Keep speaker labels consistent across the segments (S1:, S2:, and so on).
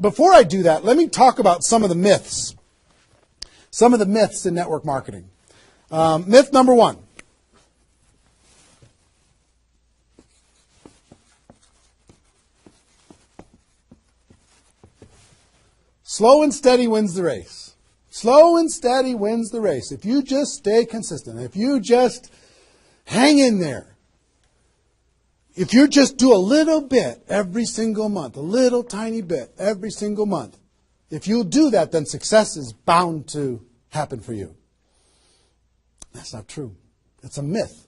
S1: before I do that, let me talk about some of the myths. Some of the myths in network marketing. Myth number one. Slow and steady wins the race. Slow and steady wins the race. If you just stay consistent, if you just hang in there, if you just do a little bit every single month, a little tiny bit every single month, if you do that, then success is bound to happen for you. That's not true. It's a myth,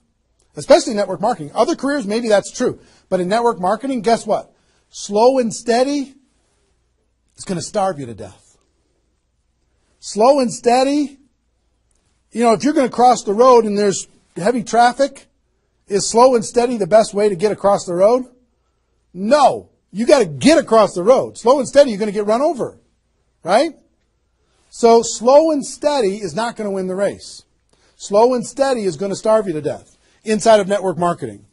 S1: especially in network marketing. Other careers, maybe that's true. But in network marketing, guess what? Slow and steady is going to starve you to death. Slow and steady, if you're going to cross the road and there's heavy traffic, is slow and steady the best way to get across the road? No. You got to get across the road. Slow and steady, you're going to get run over. Right? So slow and steady is not going to win the race. Slow and steady is going to starve you to death inside of network marketing.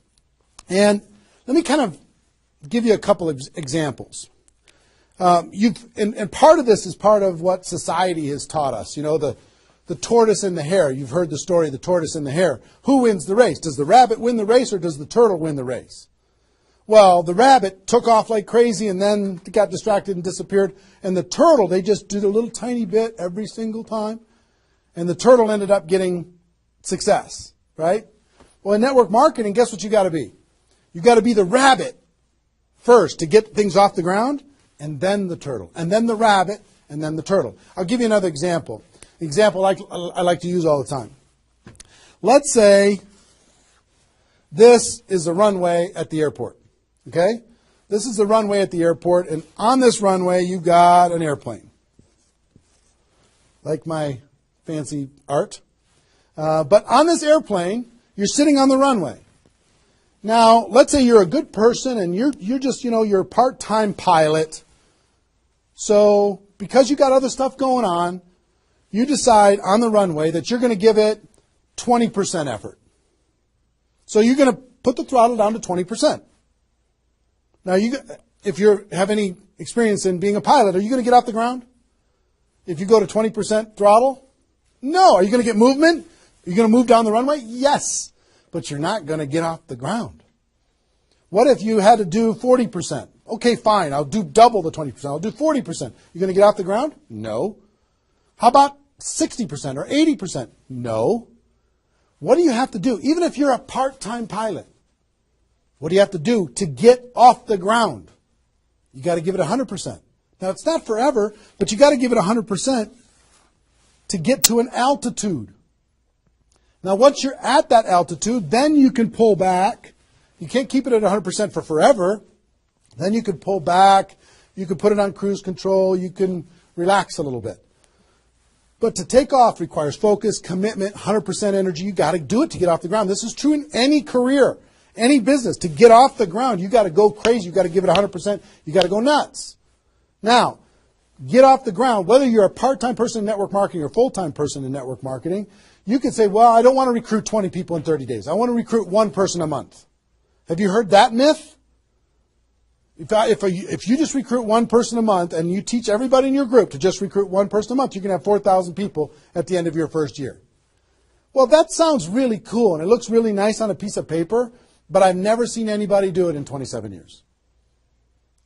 S1: And let me kind of give you a couple of examples. And part of this is part of what society has taught us. The tortoise and the hare. You've heard the story of the tortoise and the hare. Who wins the race? Does the rabbit win the race or does the turtle win the race? Well, the rabbit took off like crazy and then got distracted and disappeared. And the turtle, they just did a little tiny bit every single time. And the turtle ended up getting success, right? Well, in network marketing, guess what you got to be? You got to be the rabbit first to get things off the ground, and then the turtle, and then the rabbit, and then the turtle. I'll give you another example. Example I like to use all the time. Let's say this is the runway at the airport. Okay? This is the runway at the airport, and on this runway you've got an airplane. Like my fancy art. But on this airplane, you're sitting on the runway. Now, let's say you're a good person and you're just, you're a part-time pilot. So, because you got other stuff going on, you decide on the runway that you're going to give it 20% effort. So you're going to put the throttle down to 20%. Now, if you have any experience in being a pilot, are you going to get off the ground? If you go to 20% throttle? No. Are you going to get movement? Are you going to move down the runway? Yes. But you're not going to get off the ground. What if you had to do 40%? Okay, fine. I'll do double the 20%. I'll do 40%. You going to get off the ground? No. How about 60% or 80%? No. What do you have to do? Even if you're a part-time pilot, what do you have to do to get off the ground? You got to give it 100%. Now, it's not forever, but you got to give it 100% to get to an altitude. Now, once you're at that altitude, then you can pull back. You can't keep it at 100% for forever. Then you can pull back. You can put it on cruise control. You can relax a little bit. But to take off requires focus, commitment, 100% energy. You got to do it to get off the ground. This is true in any career, any business. To get off the ground, you got to go crazy. You got to give it 100%. You got to go nuts. Now, get off the ground. Whether you're a part-time person in network marketing or a full-time person in network marketing, you could say, well, I don't want to recruit 20 people in 30 days. I want to recruit one person a month. Have you heard that myth? If you just recruit one person a month and you teach everybody in your group to just recruit one person a month, you can have 4,000 people at the end of your first year. Well, that sounds really cool and it looks really nice on a piece of paper, but I've never seen anybody do it in 27 years.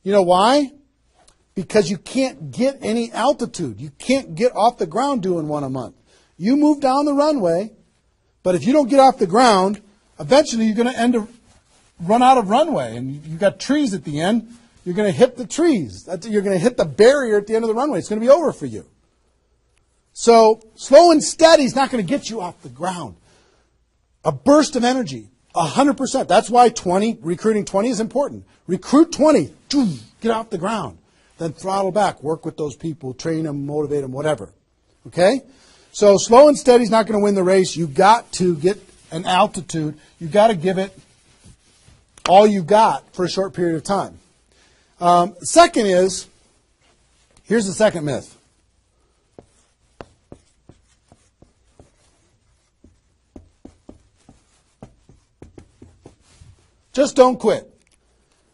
S1: You know why? Because you can't get any altitude. You can't get off the ground doing one a month. You move down the runway, but if you don't get off the ground, eventually you're going to run out of runway, and you've got trees at the end. You're going to hit the trees. You're going to hit the barrier at the end of the runway. It's going to be over for you. So slow and steady is not going to get you off the ground. A burst of energy, 100%. That's why recruiting 20 is important. Recruit 20, get off the ground. Then throttle back, work with those people, train them, motivate them, whatever. Okay? So slow and steady is not going to win the race. You've got to get an altitude. You've got to give it all you got for a short period of time. Second is, here's the second myth. Just don't quit.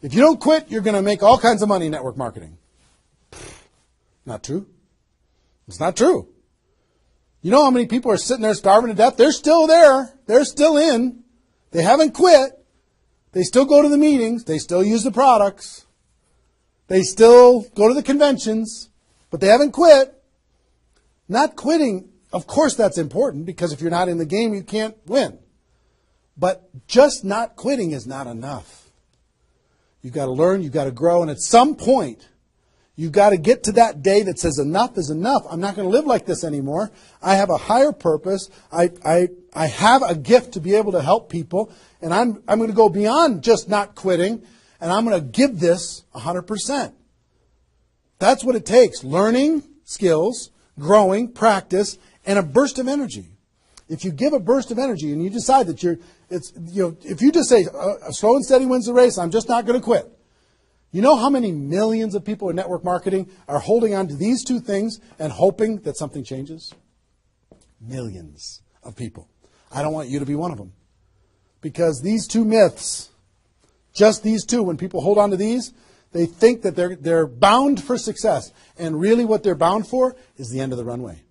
S1: If you don't quit, you're going to make all kinds of money in network marketing. Not true. It's not true. You know how many people are sitting there starving to death? They're still there. They're still in. They haven't quit. They still go to the meetings. They still use the products. They still go to the conventions. But they haven't quit. Not quitting, of course that's important, because if you're not in the game, you can't win. But just not quitting is not enough. You've got to learn, you've got to grow, and at some point, you've got to get to that day that says enough is enough. I'm not going to live like this anymore. I have a higher purpose. I have a gift to be able to help people, and I'm going to go beyond just not quitting, and I'm going to give this 100%. That's what it takes. Learning skills, growing, practice, and a burst of energy. If you give a burst of energy and you decide that if you just say, slow and steady wins the race, I'm just not going to quit. You know how many millions of people in network marketing are holding on to these two things and hoping that something changes? Millions of people. I don't want you to be one of them. Because these two myths, just these two, when people hold on to these, they think that they're bound for success. And really what they're bound for is the end of the runway.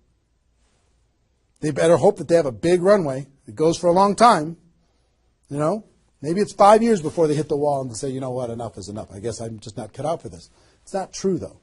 S1: They better hope that they have a big runway. It goes for a long time. You know, maybe it's 5 years before they hit the wall and they say, you know what, enough is enough. I guess I'm just not cut out for this. It's not true, though.